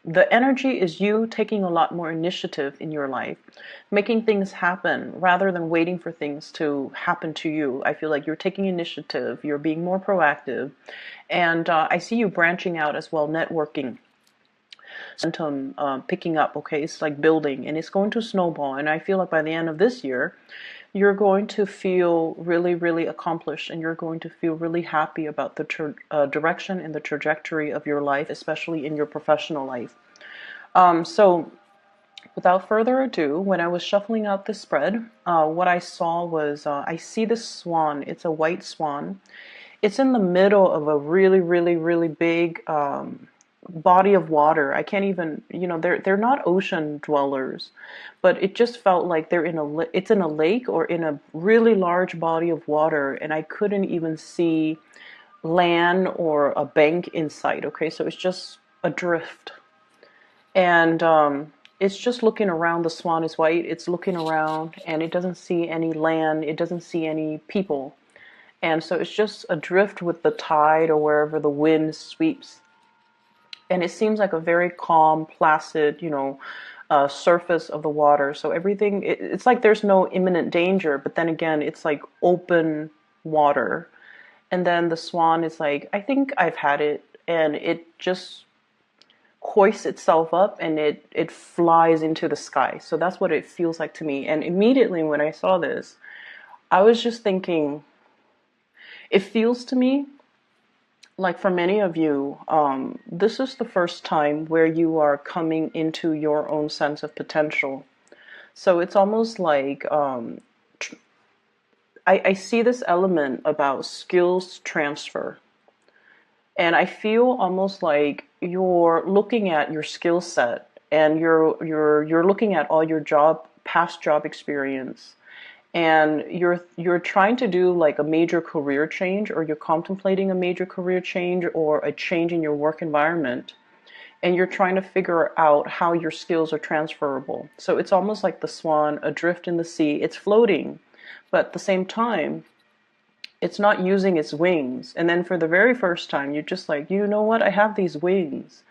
the energy is you taking a lot more initiative in your life, making things happen rather than waiting for things to happen to you. I feel like you're taking initiative, you're being more proactive, and I see you branching out as well, networking. Momentum picking up, okay? It's like building, and it's going to snowball. And I feel like by the end of this year, you're going to feel really, really accomplished, and you're going to feel really happy about the direction and the trajectory of your life, especially in your professional life. So without further ado, when I was shuffling out this spread, what I saw was I see this swan. It's a white swan. It's in the middle of a really, really, really big body of water. I can't even, they're not ocean dwellers, but it just felt like it's in a lake or in a really large body of water, and I couldn't even see land or a bank in sight. Okay, so it's just adrift, and it's just looking around. The swan is white. It's looking around, and it doesn't see any land. It doesn't see any people, and so it's just adrift with the tide or wherever the wind sweeps. And it seems like a very calm, placid, surface of the water. So everything, it's like there's no imminent danger, but then again, it's like open water. And then the swan is like, I think I've had it, and it just hoists itself up and it flies into the sky. So that's what it feels like to me. And immediately when I saw this, I was just thinking, it feels to me like for many of you, this is the first time where you are coming into your own sense of potential. So it's almost like I see this element about skills transfer. And I feel almost like you're looking at your skill set, and you're looking at all your past job experience, and you're trying to do like a major career change, or you're contemplating a major career change or a change in your work environment, and you're trying to figure out how your skills are transferable. So it's almost like the swan adrift in the sea. It's floating, but at the same time, it's not using its wings. And then for the very first time, you're just like, you know what? I have these wings.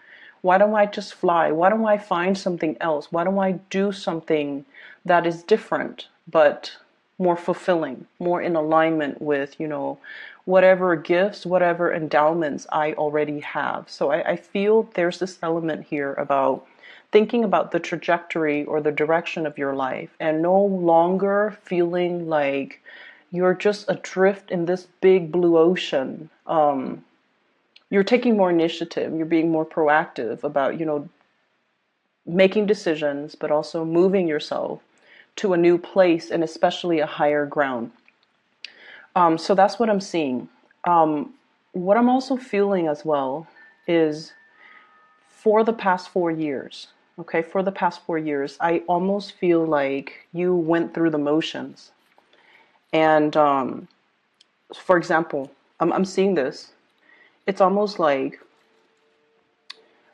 Why don't I just fly? Why don't I find something else? Why don't I do something that is different, but more fulfilling, more in alignment with, whatever gifts, whatever endowments I already have. So I feel there's this element here about thinking about the trajectory or the direction of your life, and no longer feeling like you're just adrift in this big blue ocean. You're taking more initiative. You're being more proactive about, making decisions, but also moving yourself to a new place, and especially a higher ground. So that's what I'm seeing. What I'm also feeling as well is for the past 4 years, okay, I almost feel like you went through the motions. And for example, I'm seeing this. It's almost like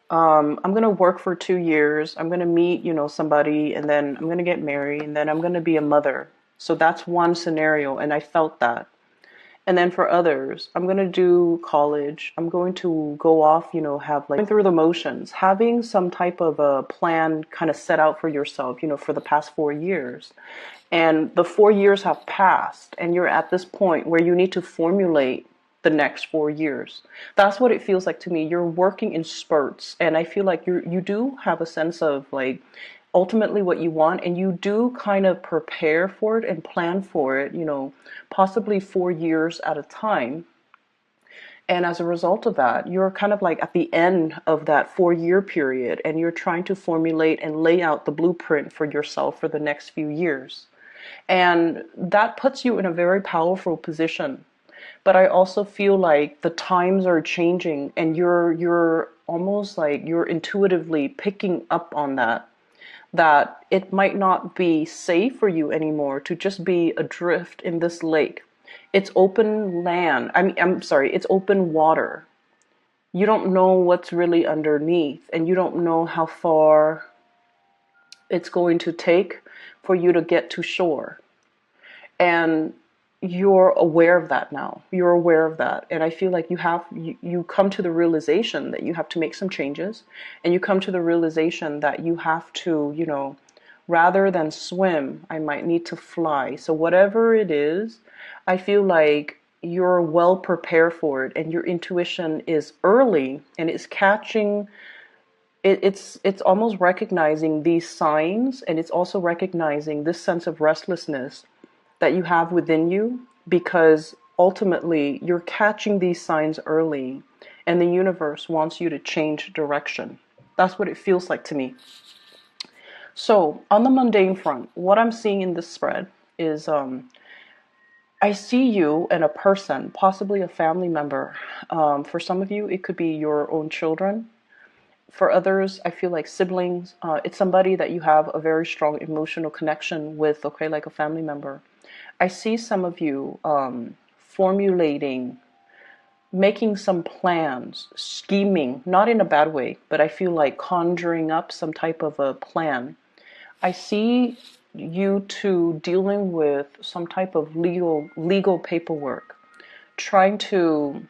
I'm going to work for 2 years. I'm going to meet, somebody, and then I'm going to get married, and then I'm going to be a mother. So that's one scenario, and I felt that. And then for others, I'm going to do college. I'm going to go off, have like going through the motions, having some type of a plan kind of set out for yourself, for the past 4 years. And the 4 years have passed, and you're at this point where you need to formulate the next 4 years. That's what it feels like to me. You're working in spurts, and I feel like you do have a sense of like ultimately what you want, and you do kind of prepare for it and plan for it, possibly 4 years at a time. And as a result of that, you're kind of like at the end of that 4 year period, and you're trying to formulate and lay out the blueprint for yourself for the next few years. And that puts you in a very powerful position. But I also feel like the times are changing, and you're almost like you're intuitively picking up on that it might not be safe for you anymore to just be adrift in this lake. It's open land. It's open water. You don't know what's really underneath, and you don't know how far it's going to take for you to get to shore. And you're aware of that now. You're aware of that. And I feel like you come to the realization that you have to make some changes, and you come to the realization that you have to, rather than swim, I might need to fly. So whatever it is, I feel like you're well prepared for it, and your intuition is early, and it's catching it's almost recognizing these signs, and it's also recognizing this sense of restlessness that you have within you, because ultimately you're catching these signs early, and the universe wants you to change direction. That's what it feels like to me. So on the mundane front, what I'm seeing in this spread is I see you and a person, possibly a family member. For some of you, it could be your own children. For others, I feel like siblings. It's somebody that you have a very strong emotional connection with, okay, like a family member. I see some of you formulating, making some plans, scheming, not in a bad way, but I feel like conjuring up some type of a plan. I see you two dealing with some type of legal paperwork, trying to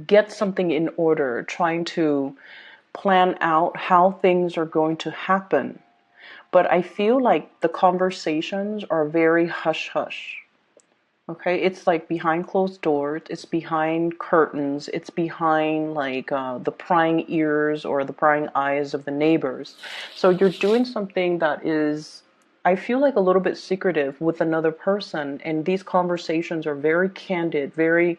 get something in order, trying to plan out how things are going to happen. But I feel like the conversations are very hush hush. Okay, it's like behind closed doors, it's behind curtains, it's behind like the prying ears or the prying eyes of the neighbors. So you're doing something that is, I feel like, a little bit secretive with another person, and these conversations are very candid, very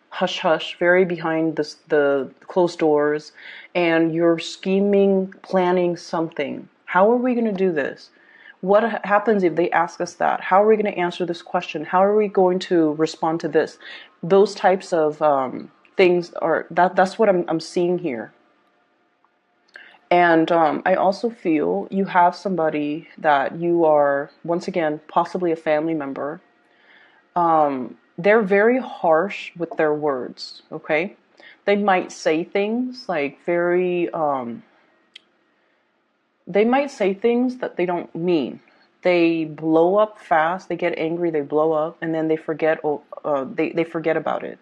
hush hush, very behind the closed doors, and you're scheming, planning something. How are we going to do this? What happens if they ask us that? How are we going to answer this question? How are we going to respond to this? Those types of things are that's what I'm seeing here. And I also feel you have somebody that you are, once again, possibly a family member. They're very harsh with their words, okay? They might say things like they might say things that they don't mean. They blow up fast, they get angry, they blow up, and then they forget, they forget about it.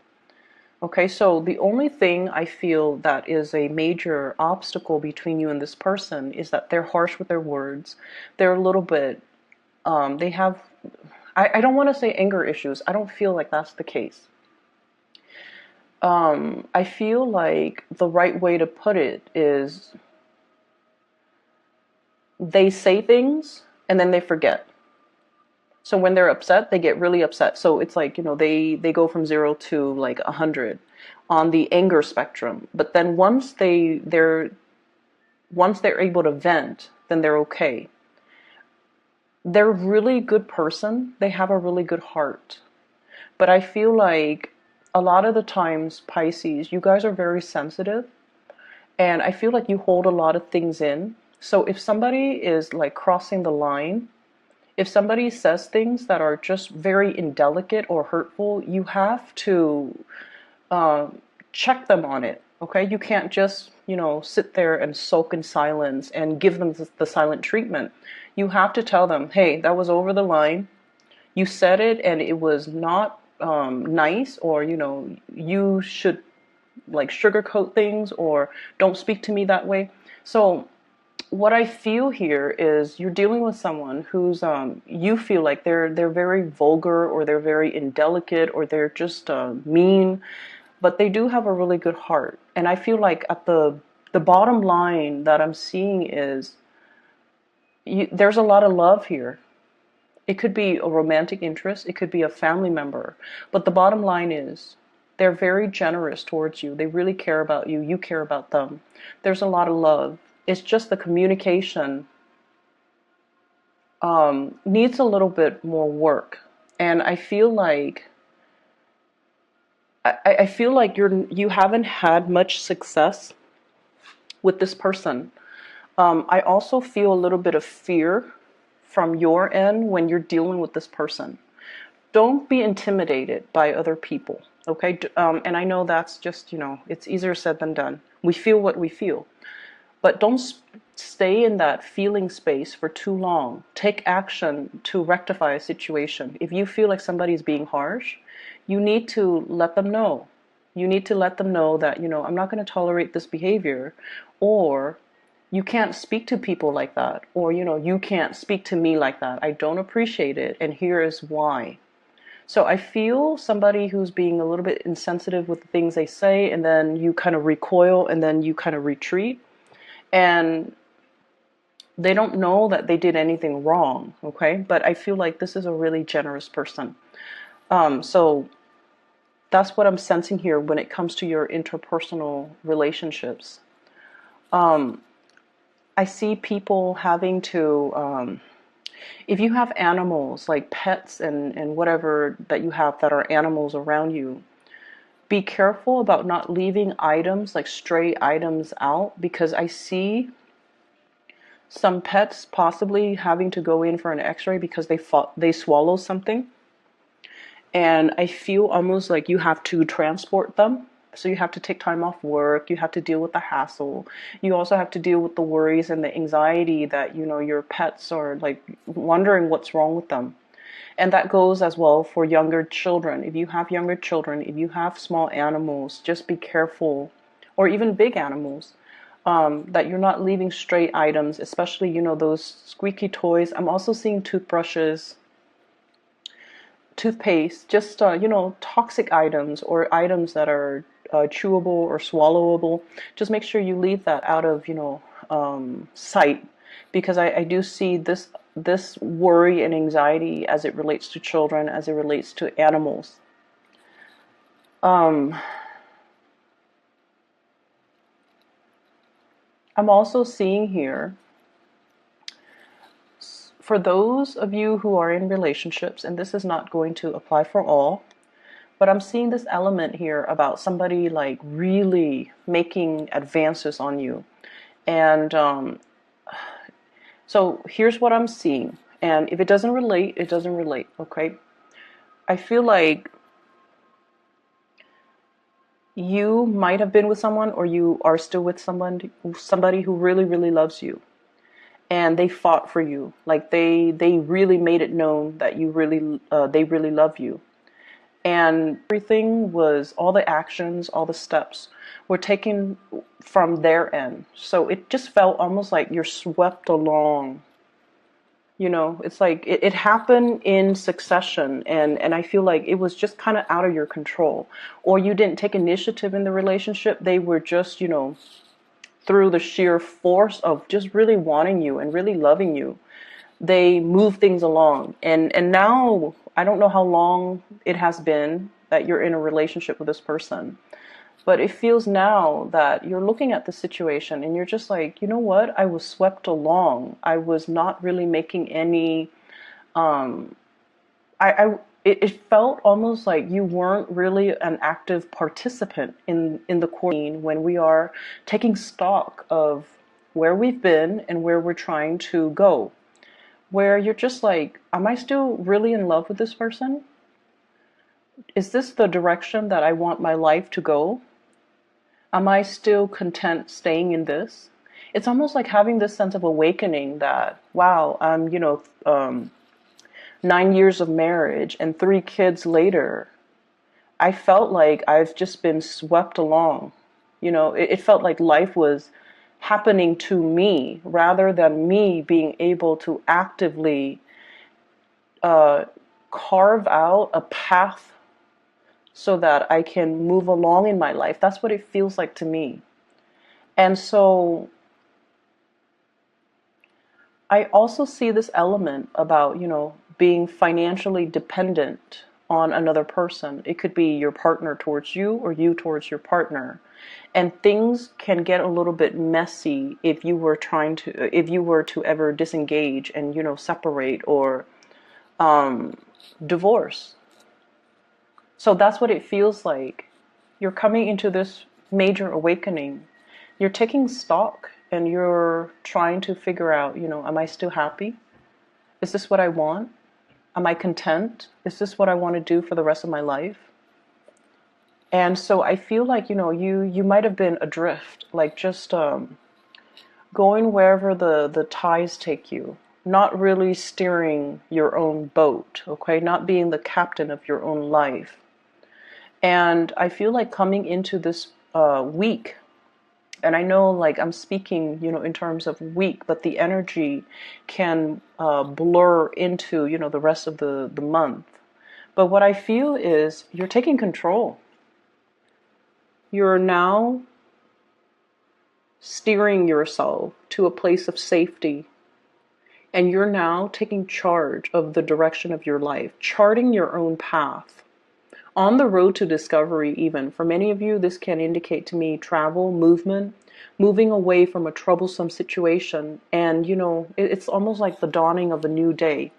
Okay, so the only thing I feel that is a major obstacle between you and this person is that they're harsh with their words. They're a little bit, they have, I don't want to say anger issues. I don't feel like that's the case. I feel like the right way to put it is they say things and then they forget. So when they're upset, they get really upset. So it's like, they go from 0 to like 100 on the anger spectrum. But then once they're able to vent, then they're okay. They're a really good person. They have a really good heart. But I feel like a lot of the times, Pisces, you guys are very sensitive. And I feel like you hold a lot of things in. So if somebody is like crossing the line, if somebody says things that are just very indelicate or hurtful, you have to check them on it. Okay, you can't just sit there and sulk in silence and give them the silent treatment. You have to tell them, hey, that was over the line. You said it and it was not nice, or you should like sugarcoat things, or don't speak to me that way. So what I feel here is you're dealing with someone who's you feel like they're very vulgar, or they're very indelicate, or they're just mean, but they do have a really good heart. And I feel like at the bottom line that I'm seeing is there's a lot of love here. It could be a romantic interest, it could be a family member, but the bottom line is they're very generous towards you. They really care about you. You care about them. There's a lot of love. It's just the communication needs a little bit more work. And I feel like you haven't had much success with this person. I also feel a little bit of fear from your end when you're dealing with this person. Don't be intimidated by other people, okay? And I know that's just, it's easier said than done. We feel what we feel. But don't stay in that feeling space for too long. Take action to rectify a situation. If you feel like somebody's being harsh, you need to let them know. You need to let them know that, I'm not going to tolerate this behavior, or you can't speak to people like that, or, you can't speak to me like that. I don't appreciate it, and here is why. So I feel somebody who's being a little bit insensitive with the things they say, and then you kind of recoil, and then you kind of retreat. And they don't know that they did anything wrong, okay? But I feel like this is a really generous person. So that's what I'm sensing here when it comes to your interpersonal relationships. I see people having to, if you have animals like pets and whatever that you have that are animals around you, be careful about not leaving items like stray items out, because I see some pets possibly having to go in for an x-ray because they swallow something. And I feel almost like you have to transport them. So you have to take time off work. You have to deal with the hassle. You also have to deal with the worries and the anxiety that, your pets are like wondering what's wrong with them. And that goes as well for younger children. If you have younger children, if you have small animals, just be careful, or even big animals, that you're not leaving stray items, especially, those squeaky toys. I'm also seeing toothbrushes, toothpaste, just, toxic items or items that are chewable or swallowable. Just make sure you leave that out of, sight, because I do see this worry and anxiety as it relates to children, as it relates to animals. I'm also seeing here, for those of you who are in relationships, and this is not going to apply for all, but I'm seeing this element here about somebody like really making advances on you. And so here's what I'm seeing. And if it doesn't relate, it doesn't relate, okay? I feel like you might have been with someone, or you are still with somebody who really, really loves you. And they fought for you. Like they really made it known that they really love you. And everything was, all the actions, all the steps were taken from their end. So it just felt almost like you're swept along. It's like it happened in succession, and I feel like it was just kind of out of your control. Or you didn't take initiative in the relationship. They were just, through the sheer force of just really wanting you and really loving you, they move things along. And now, I don't know how long it has been that you're in a relationship with this person, but it feels now that you're looking at the situation and you're just like, you know what? I was swept along. I was not really making any, it felt almost like you weren't really an active participant in the quarantine, when we are taking stock of where we've been and where we're trying to go. Where you're just like, am I still really in love with this person? Is this the direction that I want my life to go? Am I still content staying in this? It's almost like having this sense of awakening that, wow, I'm, 9 years of marriage and 3 kids later, I felt like I've just been swept along. It felt like life was happening to me rather than me being able to actively carve out a path so that I can move along in my life. That's what it feels like to me. And so I also see this element about, being financially dependent on another person. It could be your partner towards you or you towards your partner. And things can get a little bit messy if you were to ever disengage and, separate or divorce. So that's what it feels like. You're coming into this major awakening. You're taking stock and you're trying to figure out, am I still happy? Is this what I want? Am I content? Is this what I want to do for the rest of my life? And so I feel like, you might have been adrift, like just going wherever the tides take you, not really steering your own boat, okay? Not being the captain of your own life. And I feel like coming into this week, and I know like I'm speaking, in terms of week, but the energy can blur into, the rest of the month. But what I feel is you're taking control. You're now steering yourself to a place of safety. And you're now taking charge of the direction of your life, charting your own path. On the road to discovery, even. For many of you, this can indicate to me travel, movement, moving away from a troublesome situation. And, it's almost like the dawning of a new day.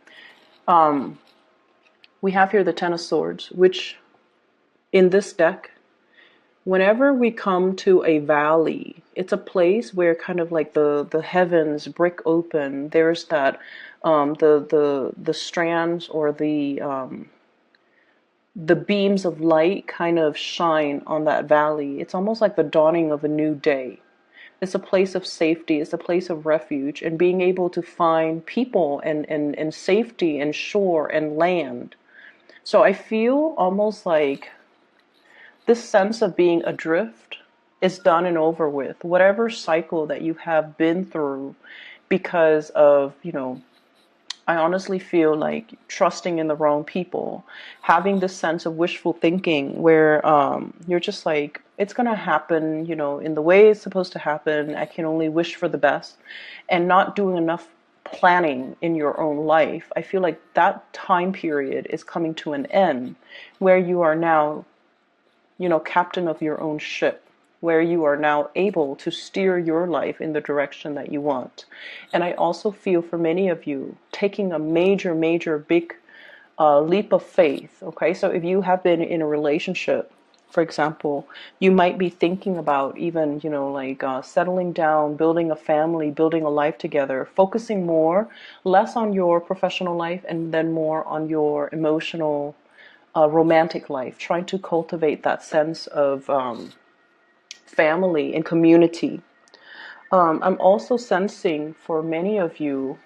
We have here the Ten of Swords, which in this deck, whenever we come to a valley, it's a place where kind of like the heavens break open. There's that the strands or the beams of light kind of shine on that valley. It's almost like the dawning of a new day. It's a place of safety. It's a place of refuge, and being able to find people and safety and shore and land. So I feel almost like this sense of being adrift is done and over with. Whatever cycle that you have been through because of, I honestly feel like trusting in the wrong people, having this sense of wishful thinking where you're just like, it's going to happen, in the way it's supposed to happen. I can only wish for the best, and not doing enough planning in your own life. I feel like that time period is coming to an end where you are now, captain of your own ship, where you are now able to steer your life in the direction that you want. And I also feel for many of you taking a major, major, big leap of faith. Okay, so if you have been in a relationship, for example, you might be thinking about even, settling down, building a family, building a life together, focusing less on your professional life and then more on your emotional, romantic life, trying to cultivate that sense of family and community. I'm also sensing for many of you,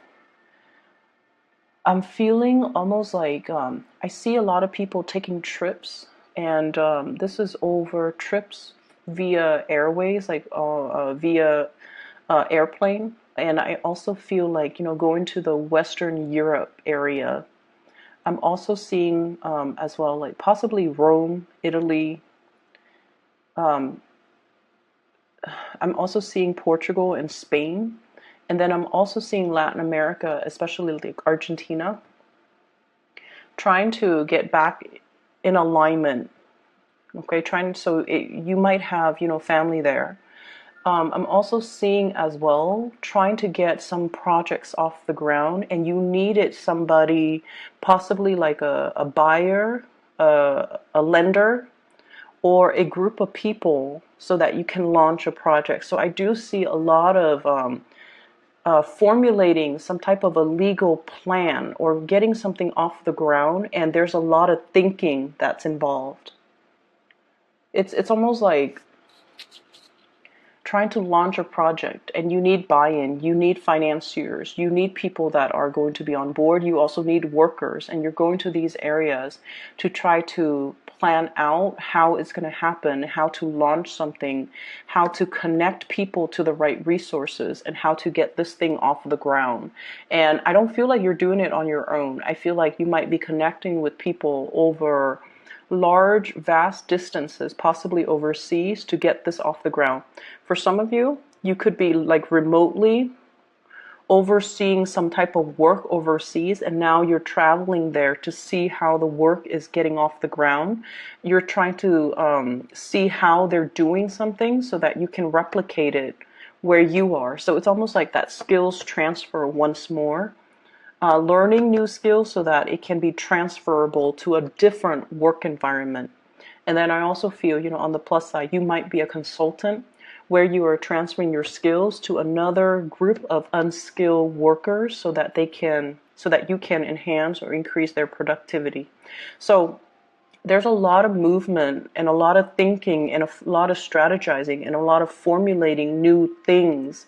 I'm feeling almost like I see a lot of people taking trips, and this is over trips via airways, like via airplane. And I also feel like, going to the Western Europe area. I'm also seeing as well, like possibly Rome, Italy. I'm also seeing Portugal and Spain. And then I'm also seeing Latin America, especially like Argentina, trying to get back in alignment. Okay, you might have, family there. I'm also seeing as well, trying to get some projects off the ground, and you needed somebody, possibly like a buyer, a lender, or a group of people so that you can launch a project. So I do see a lot of formulating some type of a legal plan or getting something off the ground, and there's a lot of thinking that's involved. It's almost like trying to launch a project, and you need buy-in, you need financiers, you need people that are going to be on board, you also need workers, and you're going to these areas to try to plan out how it's going to happen, how to launch something, how to connect people to the right resources, and how to get this thing off the ground. And I don't feel like you're doing it on your own. I feel like you might be connecting with people over large, vast distances, possibly overseas, to get this off the ground. For some of you, you could be like remotely overseeing some type of work overseas, and now you're traveling there to see how the work is getting off the ground. You're trying to see how they're doing something so that you can replicate it where you are. So it's almost like that skills transfer once more. Learning new skills so that it can be transferable to a different work environment. And then I also feel, on the plus side, you might be a consultant where you are transferring your skills to another group of unskilled workers so that you can enhance or increase their productivity. So there's a lot of movement and a lot of thinking and a lot of strategizing and a lot of formulating new things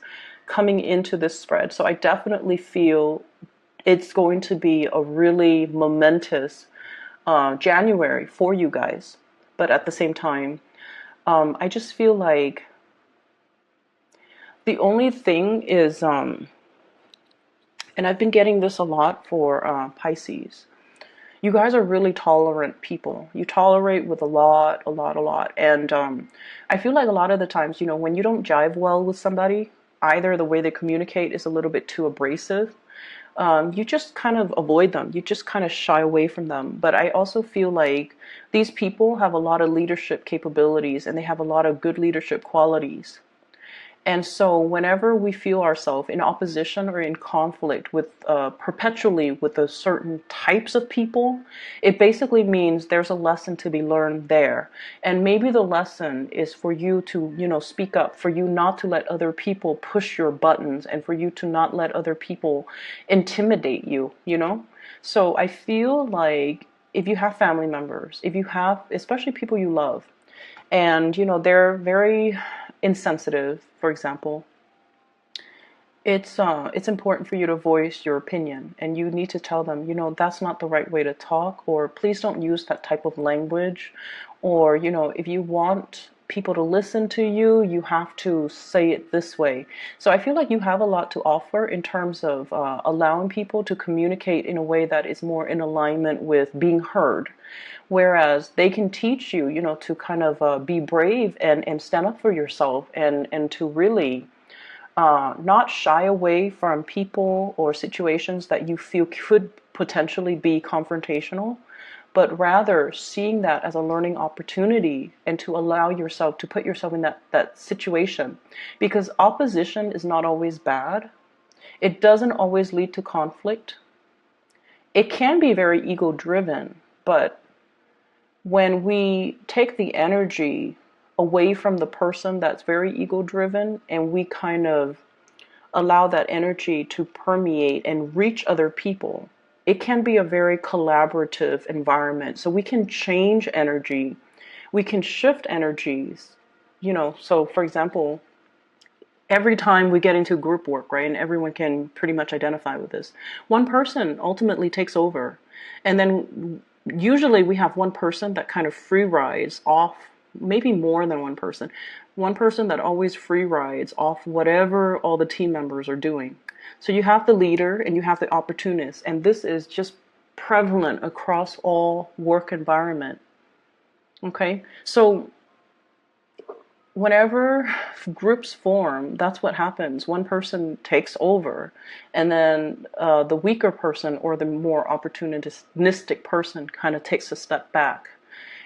coming into this spread. So I definitely feel it's going to be a really momentous January for you guys. But at the same time, I just feel like the only thing is, and I've been getting this a lot for Pisces. You guys are really tolerant people. You tolerate with a lot, a lot, a lot. And I feel like a lot of the times, when you don't jive well with somebody, either the way they communicate is a little bit too abrasive, you just kind of avoid them. You just kind of shy away from them. But I also feel like these people have a lot of leadership capabilities and they have a lot of good leadership qualities. And so whenever we feel ourselves in opposition or in conflict with perpetually with a certain types of people, it basically means there's a lesson to be learned there. And maybe the lesson is for you to, speak up, for you not to let other people push your buttons, and for you to not let other people intimidate you. So I feel like if you have family members, if you have, especially people you love, and they're very insensitive, for example, it's important for you to voice your opinion, and you need to tell them, that's not the right way to talk, or please don't use that type of language, or if you want people to listen to you, you have to say it this way. So I feel like you have a lot to offer in terms of allowing people to communicate in a way that is more in alignment with being heard. Whereas they can teach you, to kind of be brave and stand up for yourself, and to really not shy away from people or situations that you feel could potentially be confrontational, but rather seeing that as a learning opportunity, and to allow yourself to put yourself in that situation. Because opposition is not always bad. It doesn't always lead to conflict. It can be very ego driven, but when we take the energy away from the person that's very ego driven, and we kind of allow that energy to permeate and reach other people, it can be a very collaborative environment. So we can change energy, we can shift energies, so for example, every time we get into group work, right, and everyone can pretty much identify with this, one person ultimately takes over, and then usually we have one person that kind of free rides off, maybe more than one person that always free rides off whatever all the team members are doing. So you have the leader and you have the opportunist, and this is just prevalent across all work environment. Okay, so whenever groups form, that's what happens. One person takes over, and then the weaker person or the more opportunistic person kind of takes a step back.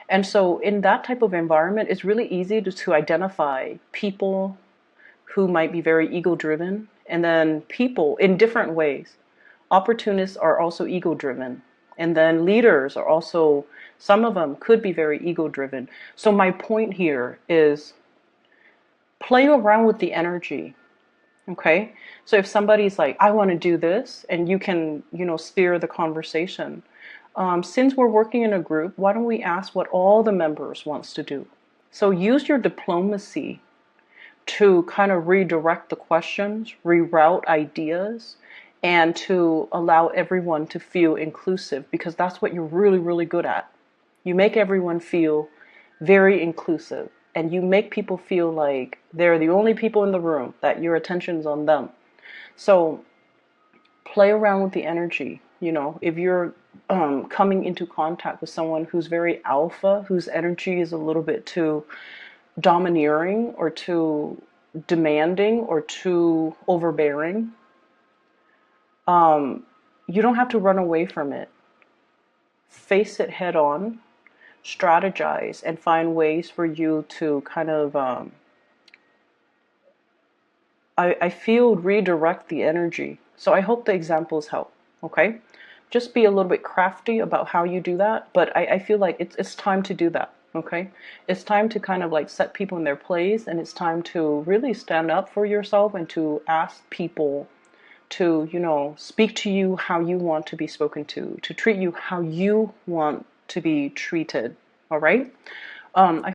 And so in that type of environment, it's really easy to identify people who might be very ego-driven, and then people in different ways. Opportunists are also ego-driven, and then leaders are also, some of them could be very ego-driven. So my point here is, play around with the energy. Okay, so if somebody's like, I want to do this, and you can, steer the conversation. Since we're working in a group, why don't we ask what all the members wants to do? So use your diplomacy to kind of redirect the questions, reroute ideas, and to allow everyone to feel inclusive, because that's what you're really, really good at. You make everyone feel very inclusive, and you make people feel like they're the only people in the room, that your attention's on them. So play around with the energy. If you're coming into contact with someone who's very alpha, whose energy is a little bit too domineering or too demanding or too overbearing, you don't have to run away from it. Face it head on, strategize, and find ways for you to kind of, I feel, redirect the energy. So I hope the examples help, okay? Just be a little bit crafty about how you do that, but I feel like it's time to do that, okay? It's time to kind of like set people in their place, and it's time to really stand up for yourself and to ask people to, speak to you how you want to be spoken to treat you how you want to be treated, all right? I